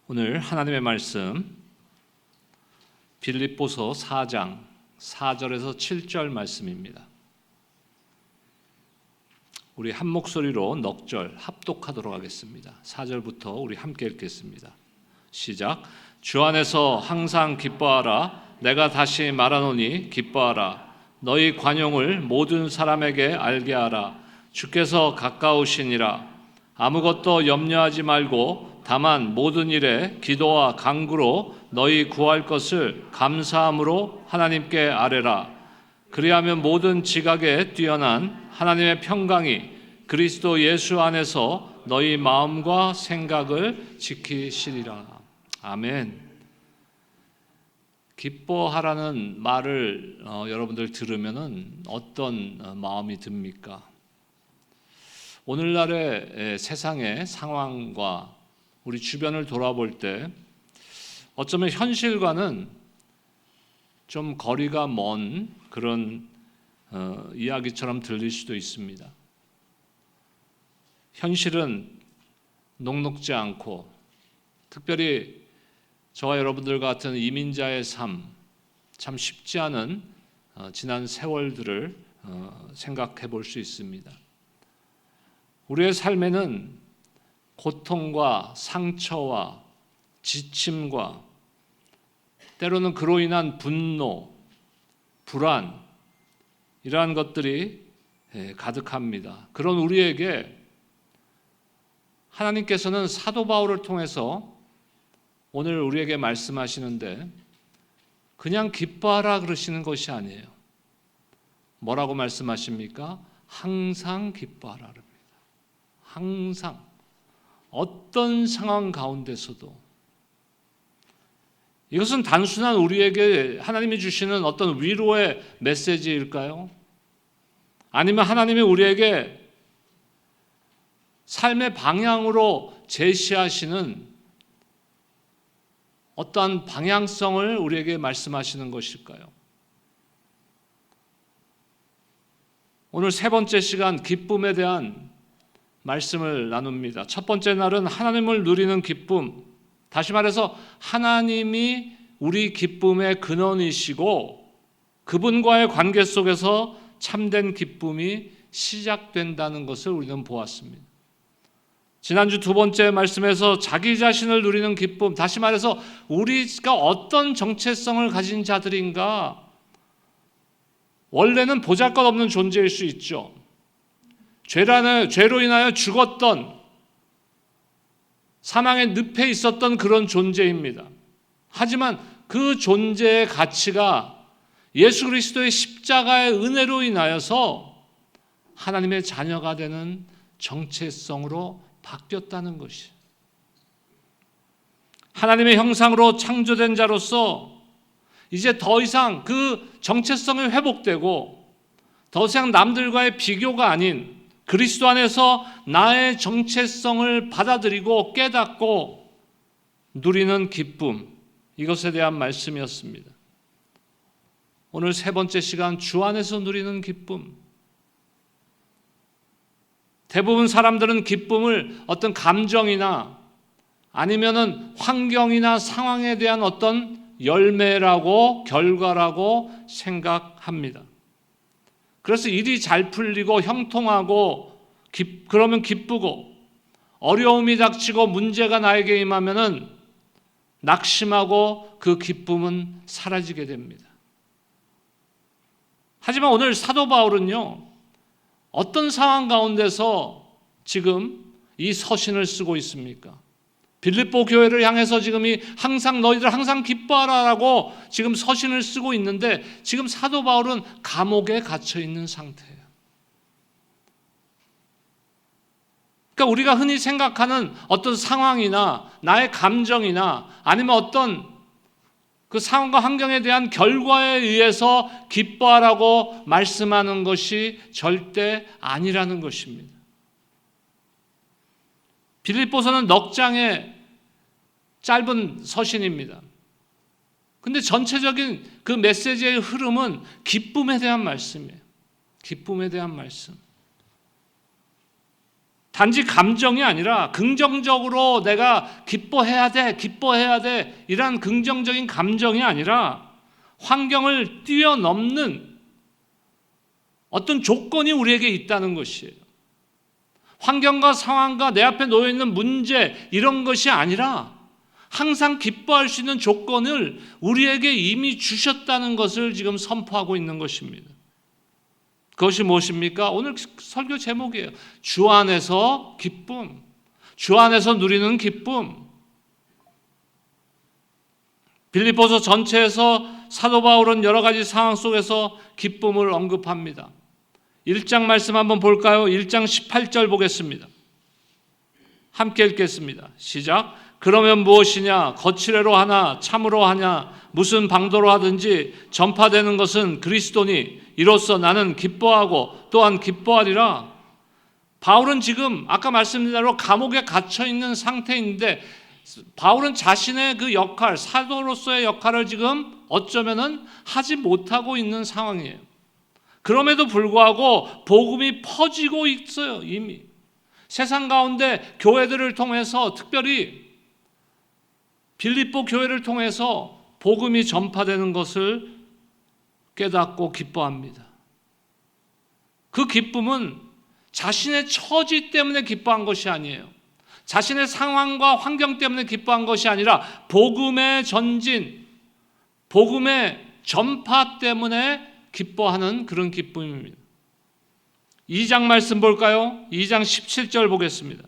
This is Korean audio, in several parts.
오늘 하나님의 말씀 빌립보서 4장 4절에서 7절 말씀입니다. 우리 한 목소리로 넉절 합독하도록 하겠습니다. 4절부터 우리 함께 읽겠습니다. 시작. 주 안에서 항상 기뻐하라. 내가 다시 말하노니 기뻐하라. 너희 관용을 모든 사람에게 알게 하라. 주께서 가까우시니라. 아무것도 염려하지 말고 다만 모든 일에 기도와 간구로 너희 구할 것을 감사함으로 하나님께 아뢰라. 그리하면 모든 지각에 뛰어난 하나님의 평강이 그리스도 예수 안에서 너희 마음과 생각을 지키시리라. 아멘. 기뻐하라는 말을 여러분들 들으면은 어떤 마음이 듭니까? 오늘날의 세상의 상황과 우리 주변을 돌아볼 때 어쩌면 현실과는 좀 거리가 먼 그런 이야기처럼 들릴 수도 있습니다. 현실은 녹록지 않고 특별히 저와 여러분들 같은 이민자의 삶 참 쉽지 않은 지난 세월들을 생각해 볼 수 있습니다. 우리의 삶에는 고통과 상처와 지침과 때로는 그로 인한 분노, 불안 이러한 것들이 가득합니다. 그런 우리에게 하나님께서는 사도 바울을 통해서 오늘 우리에게 말씀하시는데 그냥 기뻐하라 그러시는 것이 아니에요. 뭐라고 말씀하십니까? 항상 기뻐하라 그럽니다. 항상 어떤 상황 가운데서도 이것은 단순한 우리에게 하나님이 주시는 어떤 위로의 메시지일까요? 아니면 하나님이 우리에게 삶의 방향으로 제시하시는 어떠한 방향성을 우리에게 말씀하시는 것일까요? 오늘 세 번째 시간 기쁨에 대한 말씀을 나눕니다. 첫 번째 날은 하나님을 누리는 기쁨. 다시 말해서 하나님이 우리 기쁨의 근원이시고 그분과의 관계 속에서 참된 기쁨이 시작된다는 것을 우리는 보았습니다. 지난주 두 번째 말씀에서 자기 자신을 누리는 기쁨, 다시 말해서 우리가 어떤 정체성을 가진 자들인가, 원래는 보잘것없는 존재일 수 있죠. 죄로 인하여 죽었던, 사망의 늪에 있었던 그런 존재입니다. 하지만 그 존재의 가치가 예수 그리스도의 십자가의 은혜로 인하여서 하나님의 자녀가 되는 정체성으로 바뀌었다는 것이, 하나님의 형상으로 창조된 자로서 이제 더 이상 그 정체성이 회복되고 더 이상 남들과의 비교가 아닌 그리스도 안에서 나의 정체성을 받아들이고 깨닫고 누리는 기쁨, 이것에 대한 말씀이었습니다. 오늘 세 번째 시간 주 안에서 누리는 기쁨. 대부분 사람들은 기쁨을 어떤 감정이나 아니면은 환경이나 상황에 대한 어떤 열매라고 결과라고 생각합니다. 그래서 일이 잘 풀리고 형통하고 그러면 기쁘고, 어려움이 닥치고 문제가 나에게 임하면은 낙심하고 그 기쁨은 사라지게 됩니다. 하지만 오늘 사도 바울은요, 어떤 상황 가운데서 지금 이 서신을 쓰고 있습니까? 빌립보 교회를 향해서 지금 너희들 항상 기뻐하라라고 지금 서신을 쓰고 있는데, 지금 사도 바울은 감옥에 갇혀 있는 상태예요. 그러니까 우리가 흔히 생각하는 어떤 상황이나 나의 감정이나 아니면 어떤 그 상황과 환경에 대한 결과에 의해서 기뻐하라고 말씀하는 것이 절대 아니라는 것입니다. 빌립보서는 넉 장의 짧은 서신입니다. 근데 전체적인 그 메시지의 흐름은 기쁨에 대한 말씀이에요. 기쁨에 대한 말씀. 단지 감정이 아니라 긍정적으로 내가 기뻐해야 돼 이런 긍정적인 감정이 아니라 환경을 뛰어넘는 어떤 조건이 우리에게 있다는 것이에요. 환경과 상황과 내 앞에 놓여있는 문제 이런 것이 아니라 항상 기뻐할 수 있는 조건을 우리에게 이미 주셨다는 것을 지금 선포하고 있는 것입니다. 그것이 무엇입니까? 오늘 설교 제목이에요. 주 안에서 기쁨. 주 안에서 누리는 기쁨. 빌립보서 전체에서 사도 바울은 여러 가지 상황 속에서 기쁨을 언급합니다. 1장 말씀 한번 볼까요? 1장 18절 보겠습니다. 함께 읽겠습니다. 시작. 그러면 무엇이냐? 거칠애로 하나 참으로 하냐? 무슨 방도로 하든지 전파되는 것은 그리스도니 이로써 나는 기뻐하고 또한 기뻐하리라. 바울은 지금 아까 말씀드린 대로 감옥에 갇혀 있는 상태인데 바울은 자신의 그 역할, 사도로서의 역할을 지금 어쩌면은 하지 못하고 있는 상황이에요. 그럼에도 불구하고 복음이 퍼지고 있어요. 이미 세상 가운데 교회들을 통해서, 특별히 빌립보 교회를 통해서 복음이 전파되는 것을 깨닫고 기뻐합니다. 그 기쁨은 자신의 처지 때문에 기뻐한 것이 아니에요. 자신의 상황과 환경 때문에 기뻐한 것이 아니라 복음의 전진, 복음의 전파 때문에 기뻐하는 그런 기쁨입니다. 2장 말씀 볼까요? 2장 17절 보겠습니다.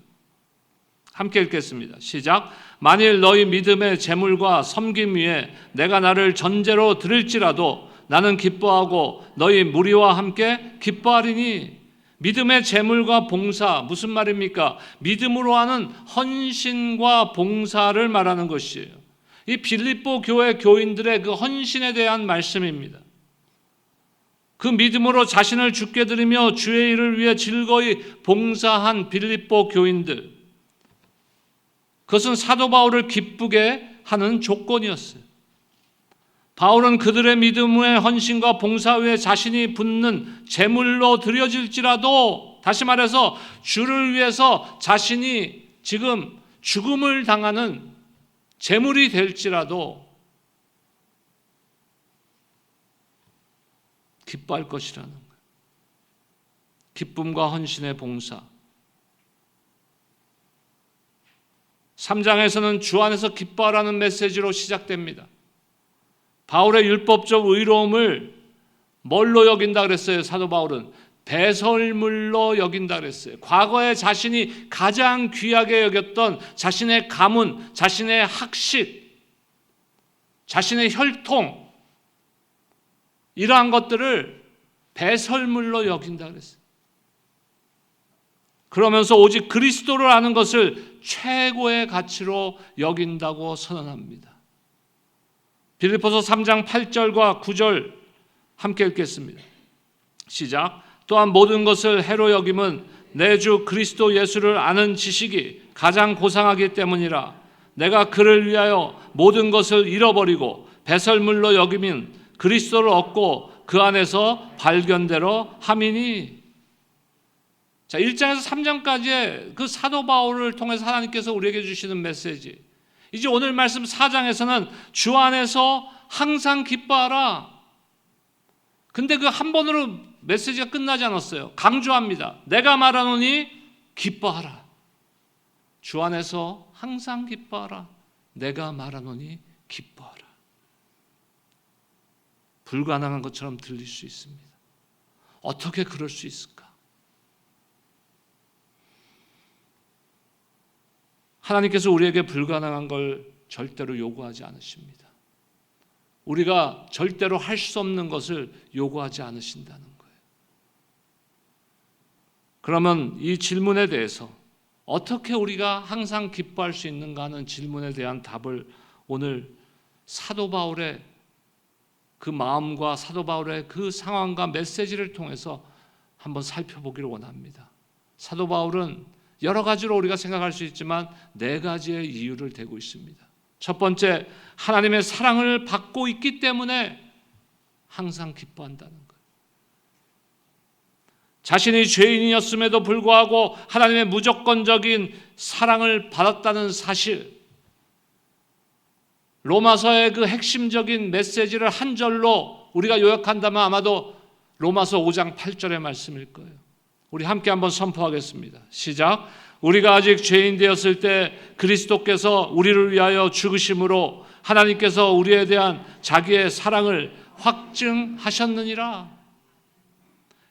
함께 읽겠습니다. 시작. 만일 너희 믿음의 재물과 섬김 위에 내가 나를 전제로 드릴지라도 나는 기뻐하고 너희 무리와 함께 기뻐하리니. 믿음의 재물과 봉사, 무슨 말입니까? 믿음으로 하는 헌신과 봉사를 말하는 것이에요. 이 빌립보 교회 교인들의 그 헌신에 대한 말씀입니다. 그 믿음으로 자신을 주께 드리며 주의 일을 위해 즐거이 봉사한 빌립보 교인들, 그것은 사도 바울을 기쁘게 하는 조건이었어요. 바울은 그들의 믿음의 헌신과 봉사 위에 자신이 붓는 제물로 드려질지라도, 다시 말해서 주를 위해서 자신이 지금 죽음을 당하는 제물이 될지라도 기뻐할 것이라는 거예요. 기쁨과 헌신의 봉사. 3장에서는 주 안에서 기뻐하라는 메시지로 시작됩니다. 바울의 율법적 의로움을 뭘로 여긴다 그랬어요? 사도 바울은 배설물로 여긴다 그랬어요. 과거에 자신이 가장 귀하게 여겼던 자신의 가문, 자신의 학식, 자신의 혈통, 이러한 것들을 배설물로 여긴다 그랬어요. 그러면서 오직 그리스도를 아는 것을 최고의 가치로 여긴다고 선언합니다. 빌립보서 3장 8절과 9절 함께 읽겠습니다. 시작. 또한 모든 것을 해로 여김은 내 주 그리스도 예수를 아는 지식이 가장 고상하기 때문이라. 내가 그를 위하여 모든 것을 잃어버리고 배설물로 여김은 그리스도를 얻고 그 안에서 발견대로 함이니. 자, 1장에서 3장까지의 그 사도 바울을 통해서 하나님께서 우리에게 주시는 메시지. 이제 오늘 말씀 4장에서는 주 안에서 항상 기뻐하라. 근데 그 한 번으로 메시지가 끝나지 않았어요. 강조합니다. 내가 말하노니 기뻐하라. 주 안에서 항상 기뻐하라. 내가 말하노니 기뻐하라. 불가능한 것처럼 들릴 수 있습니다. 어떻게 그럴 수 있을까? 하나님께서 우리에게 불가능한 걸 절대로 요구하지 않으십니다. 우리가 절대로 할 수 없는 것을 요구하지 않으신다는 거예요. 그러면 이 질문에 대해서 어떻게 우리가 항상 기뻐할 수 있는가 하는 질문에 대한 답을 오늘 사도 바울의 그 마음과 사도 바울의 그 상황과 메시지를 통해서 한번 살펴보기를 원합니다. 사도 바울은 여러 가지로 우리가 생각할 수 있지만 4가지의 이유를 대고 있습니다. 첫 번째, 하나님의 사랑을 받고 있기 때문에 항상 기뻐한다는 거예요. 자신이 죄인이었음에도 불구하고 하나님의 무조건적인 사랑을 받았다는 사실, 로마서의 그 핵심적인 메시지를 한 절로 우리가 요약한다면 아마도 로마서 5장 8절의 말씀일 거예요. 우리 함께 한번 선포하겠습니다. 시작. 우리가 아직 죄인 되었을 때 그리스도께서 우리를 위하여 죽으심으로 하나님께서 우리에 대한 자기의 사랑을 확증하셨느니라.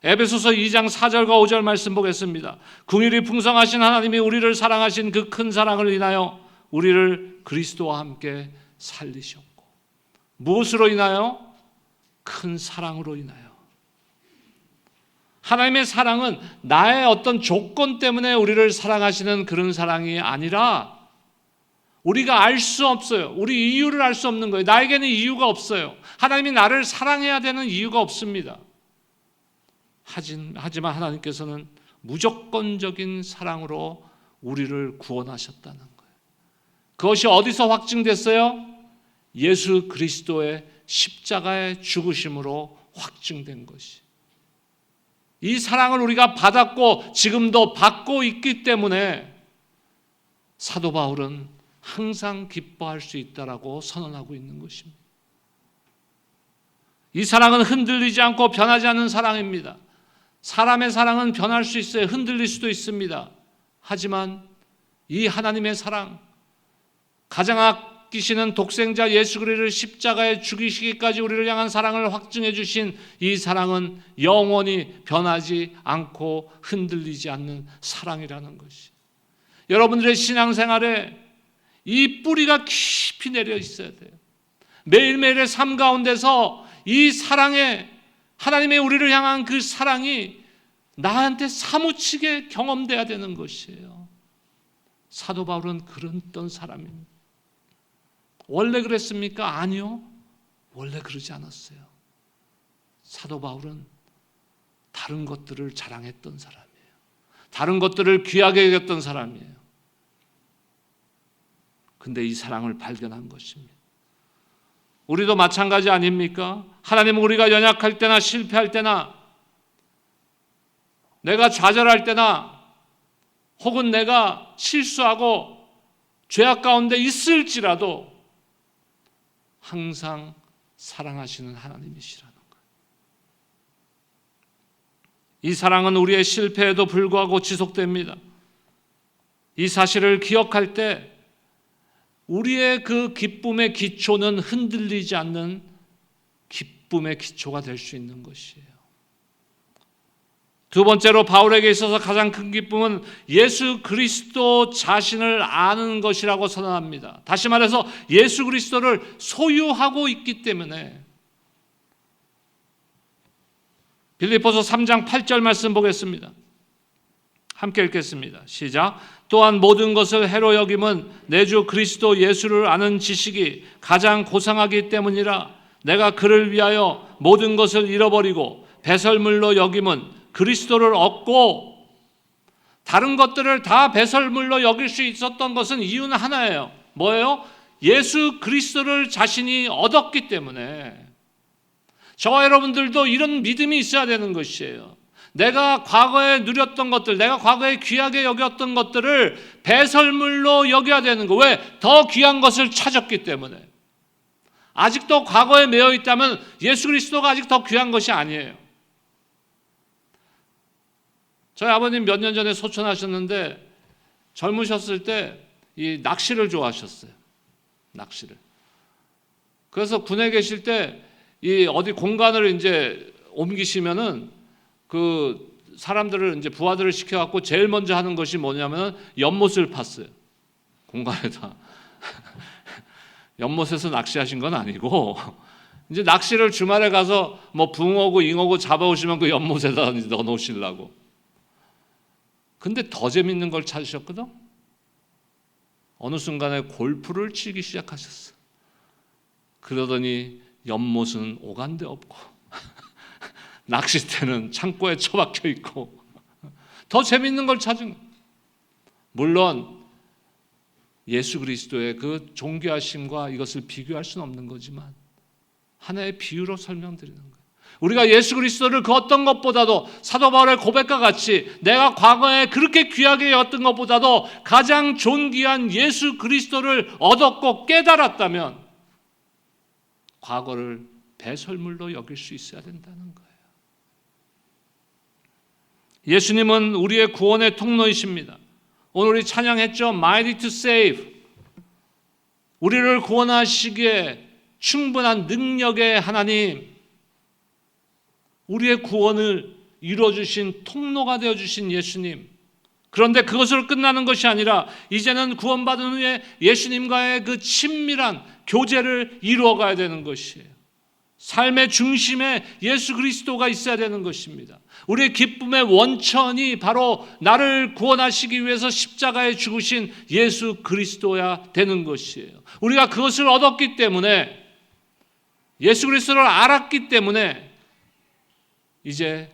에베소서 2장 4절과 5절 말씀 보겠습니다. 긍휼이 풍성하신 하나님이 우리를 사랑하신 그 큰 사랑을 인하여 우리를 그리스도와 함께 살리셨고, 무엇으로 인하여? 큰 사랑으로 인하여. 하나님의 사랑은 나의 어떤 조건 때문에 우리를 사랑하시는 그런 사랑이 아니라 우리가 알 수 없어요. 우리 이유를 알 수 없는 거예요. 나에게는 이유가 없어요. 하나님이 나를 사랑해야 되는 이유가 없습니다. 하지만 하나님께서는 무조건적인 사랑으로 우리를 구원하셨다는 거예요. 그것이 어디서 확증됐어요? 예수 그리스도의 십자가의 죽으심으로 확증된 것이. 이 사랑을 우리가 받았고 지금도 받고 있기 때문에 사도 바울은 항상 기뻐할 수 있다라고 선언하고 있는 것입니다. 이 사랑은 흔들리지 않고 변하지 않는 사랑입니다. 사람의 사랑은 변할 수 있어요. 흔들릴 수도 있습니다. 하지만 이 하나님의 사랑, 가장 아끼시는 독생자 예수 그리스도를 십자가에 죽이시기까지 우리를 향한 사랑을 확증해 주신 이 사랑은 영원히 변하지 않고 흔들리지 않는 사랑이라는 것이. 여러분들의 신앙생활에 이 뿌리가 깊이 내려 있어야 돼요. 매일매일의 삶 가운데서 이 사랑의, 하나님의 우리를 향한 그 사랑이 나한테 사무치게 경험돼야 되는 것이에요. 사도 바울은 그랬던 사람입니다. 원래 그랬습니까? 아니요. 원래 그러지 않았어요. 사도 바울은 다른 것들을 자랑했던 사람이에요. 다른 것들을 귀하게 여겼던 사람이에요. 근데 이 사랑을 발견한 것입니다. 우리도 마찬가지 아닙니까? 하나님은 우리가 연약할 때나 실패할 때나 내가 좌절할 때나 혹은 내가 실수하고 죄악 가운데 있을지라도 항상 사랑하시는 하나님이시라는 거예요. 이 사랑은 우리의 실패에도 불구하고 지속됩니다. 이 사실을 기억할 때 우리의 그 기쁨의 기초는 흔들리지 않는 기쁨의 기초가 될 수 있는 것이에요. 두 번째로 바울에게 있어서 가장 큰 기쁨은 예수 그리스도 자신을 아는 것이라고 선언합니다. 다시 말해서 예수 그리스도를 소유하고 있기 때문에. 빌립보서 3장 8절 말씀 보겠습니다. 함께 읽겠습니다. 시작. 또한 모든 것을 해로 여김은 내 주 그리스도 예수를 아는 지식이 가장 고상하기 때문이라. 내가 그를 위하여 모든 것을 잃어버리고 배설물로 여김은 그리스도를 얻고. 다른 것들을 다 배설물로 여길 수 있었던 것은 이유는 하나예요. 뭐예요? 예수 그리스도를 자신이 얻었기 때문에. 저와 여러분들도 이런 믿음이 있어야 되는 것이에요. 내가 과거에 누렸던 것들, 내가 과거에 귀하게 여겼던 것들을 배설물로 여겨야 되는 거. 왜? 더 귀한 것을 찾았기 때문에. 아직도 과거에 매여 있다면 예수 그리스도가 아직 더 귀한 것이 아니에요. 저희 아버님 몇 년 전에 소천하셨는데 젊으셨을 때 이 낚시를 좋아하셨어요. 낚시를. 그래서 군에 계실 때 이 어디 공간을 이제 옮기시면은 그 사람들을 이제 부하들을 시켜갖고 제일 먼저 하는 것이 뭐냐면 연못을 팠어요. 공간에다. 연못에서 낚시하신 건 아니고 이제 낚시를 주말에 가서 뭐 붕어고 잉어고 잡아오시면 그 연못에다 넣어 놓으시려고. 근데 더 재밌는 걸 찾으셨거든. 어느 순간에 골프를 치기 시작하셨어. 그러더니 연못은 오간데 없고 낚싯대는 창고에 처박혀 있고 더 재밌는 걸 찾은 거예요. 물론 예수 그리스도의 그 존귀하심과 이것을 비교할 수는 없는 거지만 하나의 비유로 설명드리는 거예요. 우리가 예수 그리스도를 그 어떤 것보다도 사도 바울의 고백과 같이 내가 과거에 그렇게 귀하게 여겼던 것보다도 가장 존귀한 예수 그리스도를 얻었고 깨달았다면 과거를 배설물로 여길 수 있어야 된다는 거예요. 예수님은 우리의 구원의 통로이십니다. 오늘 우리 찬양했죠. Mighty to save. 우리를 구원하시기에 충분한 능력의 하나님, 우리의 구원을 이루어주신 통로가 되어주신 예수님. 그런데 그것으로 끝나는 것이 아니라 이제는 구원받은 후에 예수님과의 그 친밀한 교제를 이루어가야 되는 것이에요. 삶의 중심에 예수 그리스도가 있어야 되는 것입니다. 우리의 기쁨의 원천이 바로 나를 구원하시기 위해서 십자가에 죽으신 예수 그리스도야 되는 것이에요. 우리가 그것을 얻었기 때문에, 예수 그리스도를 알았기 때문에 이제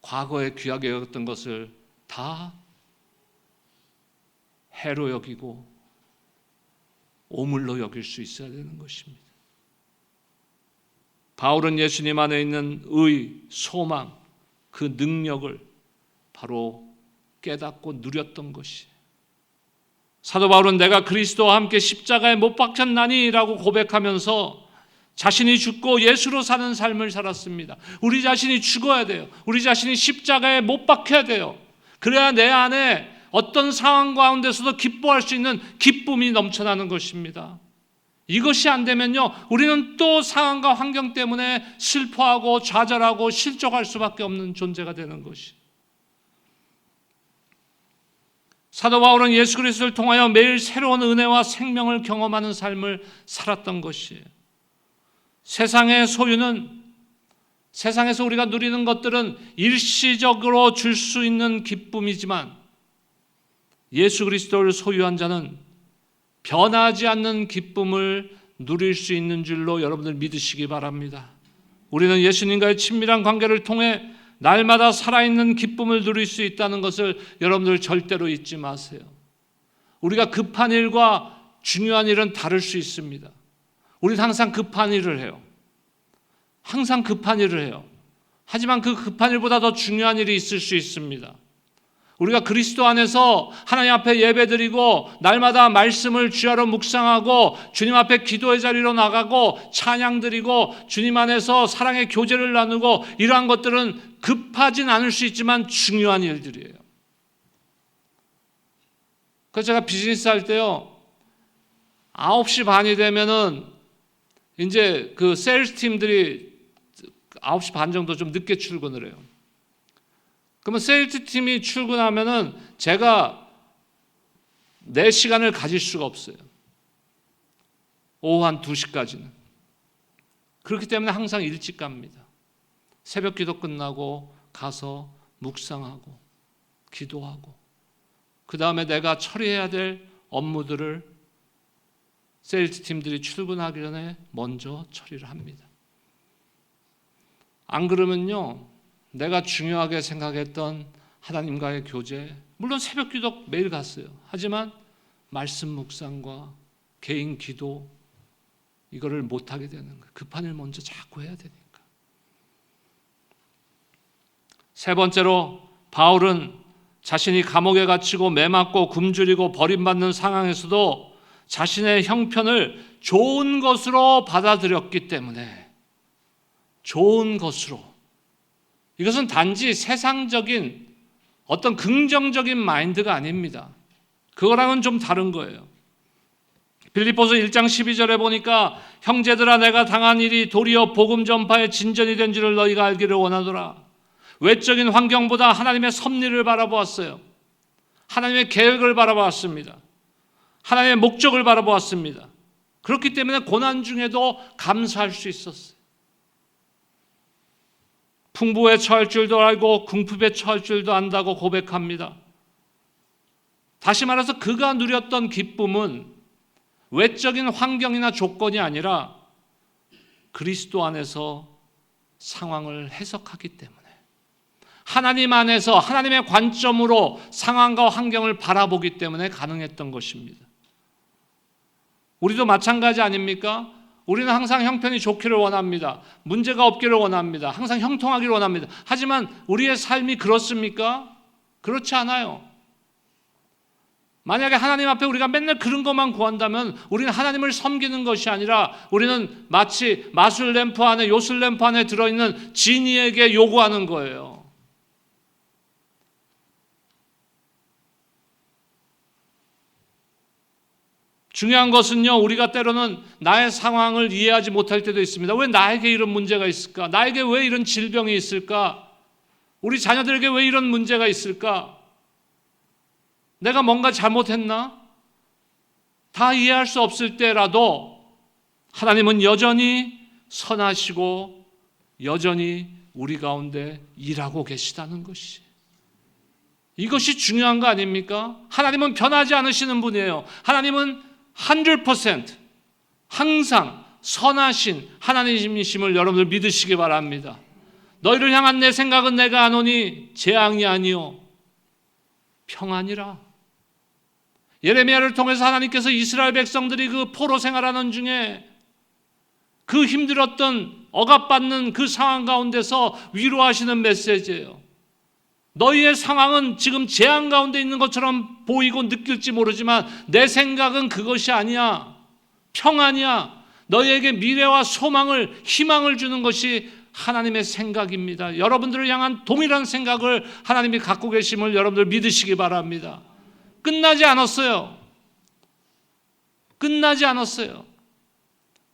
과거에 귀하게 여겼던 것을 다 해로 여기고 오물로 여길 수 있어야 되는 것입니다. 바울은 예수님 안에 있는 의, 소망, 그 능력을 바로 깨닫고 누렸던 것이에요. 사도 바울은 내가 그리스도와 함께 십자가에 못 박혔나니 라고 고백하면서 자신이 죽고 예수로 사는 삶을 살았습니다. 우리 자신이 죽어야 돼요. 우리 자신이 십자가에 못 박혀야 돼요. 그래야 내 안에 어떤 상황 가운데서도 기뻐할 수 있는 기쁨이 넘쳐나는 것입니다. 이것이 안 되면요, 우리는 또 상황과 환경 때문에 슬퍼하고 좌절하고 실족할 수밖에 없는 존재가 되는 것이. 사도 바울은 예수 그리스도를 통하여 매일 새로운 은혜와 생명을 경험하는 삶을 살았던 것이에요. 세상의 소유는, 세상에서 우리가 누리는 것들은 일시적으로 줄 수 있는 기쁨이지만 예수 그리스도를 소유한 자는 변하지 않는 기쁨을 누릴 수 있는 줄로 여러분들 믿으시기 바랍니다. 우리는 예수님과의 친밀한 관계를 통해 날마다 살아있는 기쁨을 누릴 수 있다는 것을 여러분들 절대로 잊지 마세요. 우리가 급한 일과 중요한 일은 다를 수 있습니다. 우리는 항상 급한 일을 해요. 항상 급한 일을 해요. 하지만 그 급한 일보다 더 중요한 일이 있을 수 있습니다. 우리가 그리스도 안에서 하나님 앞에 예배드리고 날마다 말씀을 주야로 묵상하고 주님 앞에 기도의 자리로 나가고 찬양드리고 주님 안에서 사랑의 교제를 나누고 이러한 것들은 급하진 않을 수 있지만 중요한 일들이에요. 그래서 제가 비즈니스 할 때요, 9시 반이 되면은 이제 그 세일스 팀들이 9시 반 정도 좀 늦게 출근을 해요. 그러면 세일즈 팀이 출근하면은 제가 내 시간을 가질 수가 없어요. 오후 한 2시까지는. 그렇기 때문에 항상 일찍 갑니다. 새벽 기도 끝나고 가서 묵상하고 기도하고 그 다음에 내가 처리해야 될 업무들을 세일즈 팀들이 출근하기 전에 먼저 처리를 합니다. 안 그러면요, 내가 중요하게 생각했던 하나님과의 교제, 물론 새벽 기도 매일 갔어요. 하지만 말씀 묵상과 개인 기도 이거를 못하게 되는 거예요. 급한 일 먼저 자꾸 해야 되니까. 세 번째로 바울은 자신이 감옥에 갇히고 매맞고 굶주리고 버림받는 상황에서도 자신의 형편을 좋은 것으로 받아들였기 때문에, 좋은 것으로, 이것은 단지 세상적인 어떤 긍정적인 마인드가 아닙니다. 그거랑은 좀 다른 거예요. 빌립보서 1장 12절에 보니까 형제들아 내가 당한 일이 도리어 복음 전파의 진전이 된 줄을 너희가 알기를 원하노라. 외적인 환경보다 하나님의 섭리를 바라보았어요. 하나님의 계획을 바라보았습니다. 하나님의 목적을 바라보았습니다. 그렇기 때문에 고난 중에도 감사할 수 있었어요. 풍부에 처할 줄도 알고 궁핍에 처할 줄도 안다고 고백합니다. 다시 말해서 그가 누렸던 기쁨은 외적인 환경이나 조건이 아니라 그리스도 안에서 상황을 해석하기 때문에, 하나님 안에서 하나님의 관점으로 상황과 환경을 바라보기 때문에 가능했던 것입니다. 우리도 마찬가지 아닙니까? 우리는 항상 형편이 좋기를 원합니다. 문제가 없기를 원합니다. 항상 형통하기를 원합니다. 하지만 우리의 삶이 그렇습니까? 그렇지 않아요. 만약에 하나님 앞에 우리가 맨날 그런 것만 구한다면 우리는 하나님을 섬기는 것이 아니라 우리는 마치 마술 램프 안에, 요술 램프 안에 들어있는 지니에게 요구하는 거예요. 중요한 것은요, 우리가 때로는 나의 상황을 이해하지 못할 때도 있습니다. 왜 나에게 이런 문제가 있을까? 나에게 왜 이런 질병이 있을까? 우리 자녀들에게 왜 이런 문제가 있을까? 내가 뭔가 잘못했나? 다 이해할 수 없을 때라도 하나님은 여전히 선하시고 여전히 우리 가운데 일하고 계시다는 것이, 이것이 중요한 거 아닙니까? 하나님은 변하지 않으시는 분이에요. 하나님은 100% 항상 선하신 하나님이심을 여러분들 믿으시기 바랍니다. 너희를 향한 내 생각은 내가 아노니 재앙이 아니요 평안이라. 예레미야를 통해서 하나님께서 이스라엘 백성들이 그 포로 생활하는 중에 그 힘들었던 억압받는 그 상황 가운데서 위로하시는 메시지예요. 너희의 상황은 지금 재앙 가운데 있는 것처럼 보이고 느낄지 모르지만 내 생각은 그것이 아니야. 평안이야. 너희에게 미래와 소망을, 희망을 주는 것이 하나님의 생각입니다. 여러분들을 향한 동일한 생각을 하나님이 갖고 계심을 여러분들 믿으시기 바랍니다. 끝나지 않았어요. 끝나지 않았어요.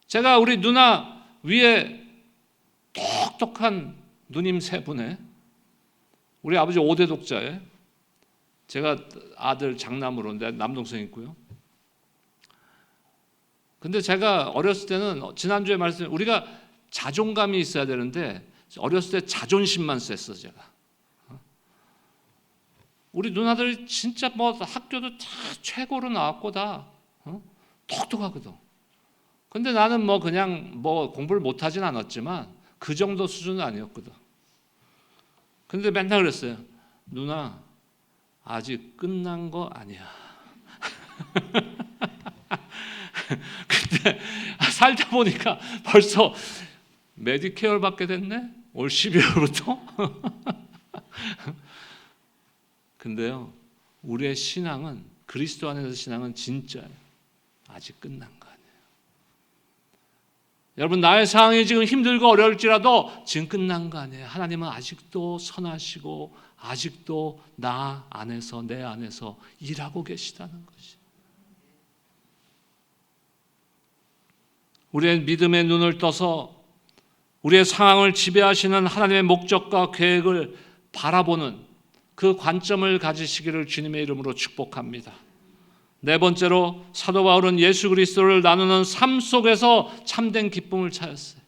제가 우리 누나 위에 똑똑한 누님 세 분에, 우리 아버지 5대 독자에, 제가 아들 장남으로 남동생 있고요. 근데 제가 어렸을 때는, 지난주에 말씀, 우리가 자존감이 있어야 되는데 어렸을 때 자존심만 셌어 제가. 우리 누나들 진짜 뭐 학교도 다 최고로 나왔고 다 똑똑하거든. 근데 나는 뭐 그냥 뭐 공부를 못하진 않았지만 그 정도 수준은 아니었거든. 근데 맨날 그랬어요. 누나 아직 끝난 거 아니야. 근데 살다 보니까 벌써 메디케어를 받게 됐네? 올 12월부터? 근데요, 우리의 신앙은, 그리스도 안에서 신앙은 진짜예요. 아직 끝난 거 아니에요. 여러분, 나의 상황이 지금 힘들고 어려울지라도 지금 끝난 거 아니에요. 하나님은 아직도 선하시고 아직도 나 안에서, 내 안에서 일하고 계시다는 것이. 우리의 믿음의 눈을 떠서 우리의 상황을 지배하시는 하나님의 목적과 계획을 바라보는 그 관점을 가지시기를 주님의 이름으로 축복합니다. 네 번째로, 사도 바울은 예수 그리스도를 나누는 삶 속에서 참된 기쁨을 찾았어요.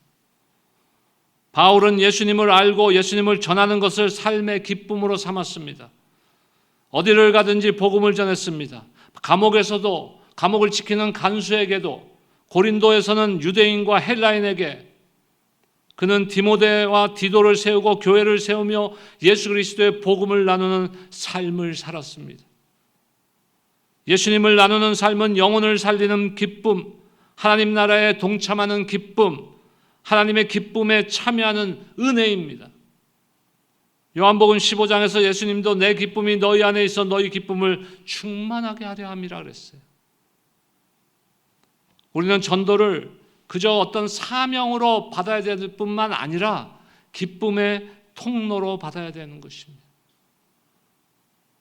바울은 예수님을 알고 예수님을 전하는 것을 삶의 기쁨으로 삼았습니다. 어디를 가든지 복음을 전했습니다. 감옥에서도, 감옥을 지키는 간수에게도, 고린도에서는 유대인과 헬라인에게 그는 디모데와 디도를 세우고 교회를 세우며 예수 그리스도의 복음을 나누는 삶을 살았습니다. 예수님을 나누는 삶은 영혼을 살리는 기쁨, 하나님 나라에 동참하는 기쁨, 하나님의 기쁨에 참여하는 은혜입니다. 요한복음 15장에서 예수님도 내 기쁨이 너희 안에 있어 너희 기쁨을 충만하게 하려 함이라 그랬어요. 우리는 전도를 그저 어떤 사명으로 받아야 될 뿐만 아니라 기쁨의 통로로 받아야 되는 것입니다.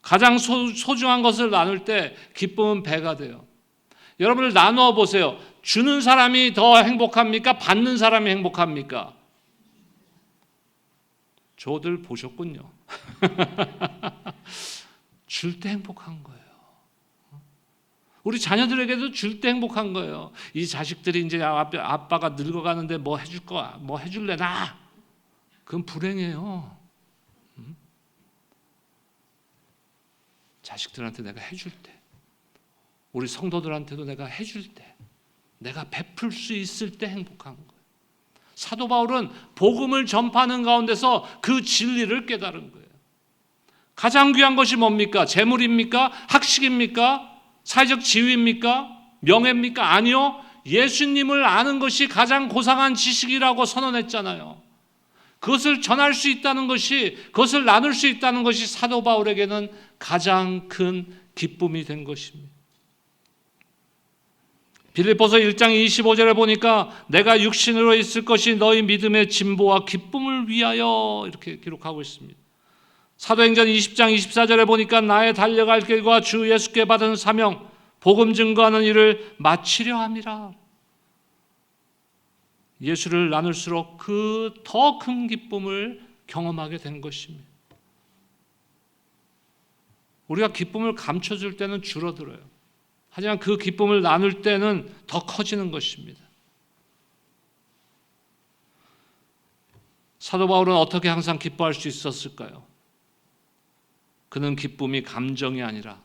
가장 소중한 것을 나눌 때 기쁨은 배가 돼요. 여러분들 나누어 보세요. 주는 사람이 더 행복합니까? 받는 사람이 행복합니까? 저들 보셨군요. 줄 때 행복한 거예요. 우리 자녀들에게도 줄 때 행복한 거예요. 이 자식들이 이제 아빠가 늙어가는데 뭐 해줄 거야? 뭐 해줄래 나? 그건 불행해요. 자식들한테 내가 해줄 때, 우리 성도들한테도 내가 해줄 때, 내가 베풀 수 있을 때 행복한 거예요. 사도 바울은 복음을 전파하는 가운데서 그 진리를 깨달은 거예요. 가장 귀한 것이 뭡니까? 재물입니까? 학식입니까? 사회적 지위입니까? 명예입니까? 아니요. 예수님을 아는 것이 가장 고상한 지식이라고 선언했잖아요. 그것을 전할 수 있다는 것이, 그것을 나눌 수 있다는 것이 사도 바울에게는 가장 큰 기쁨이 된 것입니다. 빌립보서 1장 25절에 보니까 내가 육신으로 있을 것이 너희 믿음의 진보와 기쁨을 위하여 이렇게 기록하고 있습니다. 사도행전 20장 24절에 보니까 나의 달려갈 길과 주 예수께 받은 사명 복음 증거하는 일을 마치려 함이라. 예수를 나눌수록 그 더 큰 기쁨을 경험하게 된 것입니다. 우리가 기쁨을 감춰줄 때는 줄어들어요. 하지만 그 기쁨을 나눌 때는 더 커지는 것입니다. 사도 바울은 어떻게 항상 기뻐할 수 있었을까요? 그는 기쁨이 감정이 아니라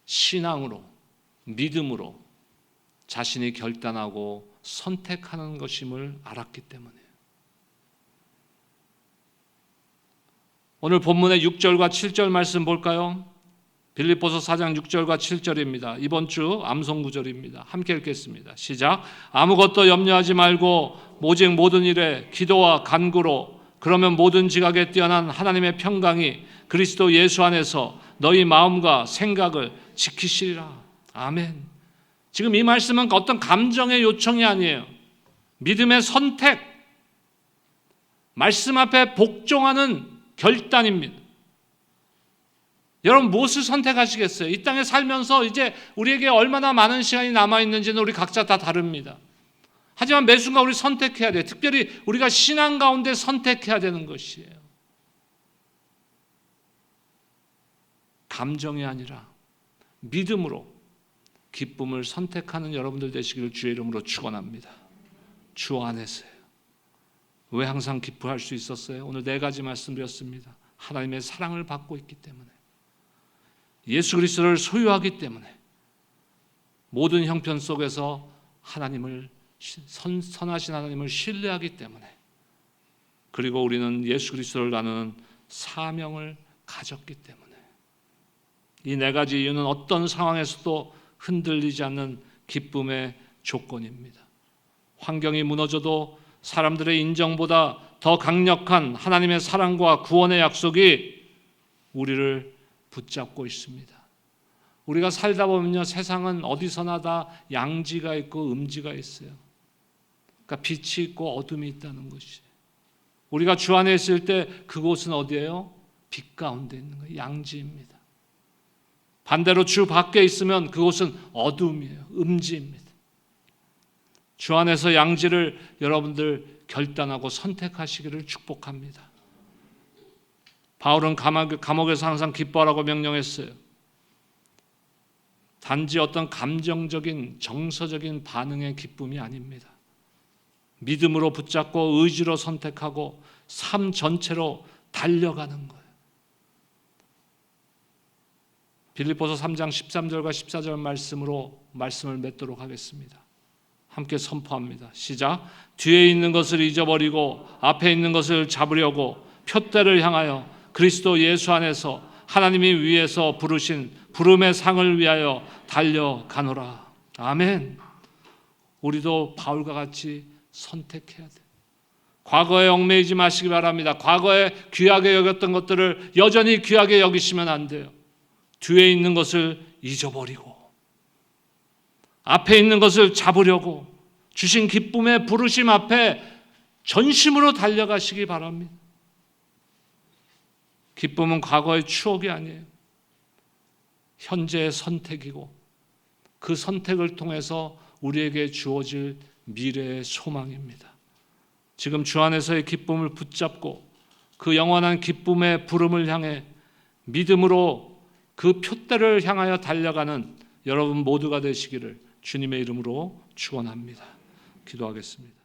신앙으로, 믿음으로 자신이 결단하고 선택하는 것임을 알았기 때문이에요. 오늘 본문의 6절과 7절 말씀 볼까요? 빌립보서 4장 6절과 7절입니다. 이번 주 암송 구절입니다. 함께 읽겠습니다. 시작. 아무것도 염려하지 말고 오직 모든 일에 기도와 간구로 그러면 모든 지각에 뛰어난 하나님의 평강이 그리스도 예수 안에서 너희 마음과 생각을 지키시리라. 아멘. 지금 이 말씀은 어떤 감정의 요청이 아니에요. 믿음의 선택, 말씀 앞에 복종하는 결단입니다. 여러분 무엇을 선택하시겠어요? 이 땅에 살면서 이제 우리에게 얼마나 많은 시간이 남아있는지는 우리 각자 다 다릅니다. 하지만 매 순간 우리 선택해야 돼요. 특별히 우리가 신앙 가운데 선택해야 되는 것이에요. 감정이 아니라 믿음으로 기쁨을 선택하는 여러분들 되시기를 주의 이름으로 축원합니다. 주 안에서요. 왜 항상 기뻐할 수 있었어요? 오늘 4가지 말씀드렸습니다. 하나님의 사랑을 받고 있기 때문에, 예수 그리스도를 소유하기 때문에, 모든 형편 속에서 하나님을 선하신 하나님을 신뢰하기 때문에, 그리고 우리는 예수 그리스도를 나누는 사명을 가졌기 때문에, 이 4가지 이유는 어떤 상황에서도 흔들리지 않는 기쁨의 조건입니다. 환경이 무너져도 사람들의 인정보다 더 강력한 하나님의 사랑과 구원의 약속이 우리를 붙잡고 있습니다. 우리가 살다 보면요, 세상은 어디서나 다 양지가 있고 음지가 있어요. 그러니까 빛이 있고 어둠이 있다는 것이. 우리가 주 안에 있을 때 그곳은 어디예요? 빛 가운데 있는 거예요. 양지입니다. 반대로 주 밖에 있으면 그곳은 어둠이에요. 음지입니다. 주 안에서 양지를 여러분들 결단하고 선택하시기를 축복합니다. 바울은 감옥에서 항상 기뻐하라고 명령했어요. 단지 어떤 감정적인 정서적인 반응의 기쁨이 아닙니다. 믿음으로 붙잡고 의지로 선택하고 삶 전체로 달려가는 거예요. 빌립보서 3장 13절과 14절 말씀으로 말씀을 맺도록 하겠습니다. 함께 선포합니다. 시작. 뒤에 있는 것을 잊어버리고 앞에 있는 것을 잡으려고 표대를 향하여 그리스도 예수 안에서 하나님이 위에서 부르신 부름의 상을 위하여 달려가노라. 아멘. 우리도 바울과 같이 선택해야 돼요. 과거에 얽매이지 마시기 바랍니다. 과거에 귀하게 여겼던 것들을 여전히 귀하게 여기시면 안 돼요. 뒤에 있는 것을 잊어버리고 앞에 있는 것을 잡으려고 주신 기쁨의 부르심 앞에 전심으로 달려가시기 바랍니다. 기쁨은 과거의 추억이 아니에요. 현재의 선택이고 그 선택을 통해서 우리에게 주어질 미래의 소망입니다. 지금 주 안에서의 기쁨을 붙잡고 그 영원한 기쁨의 부름을 향해 믿음으로 그 표대를 향하여 달려가는 여러분 모두가 되시기를 주님의 이름으로 축원합니다. 기도하겠습니다.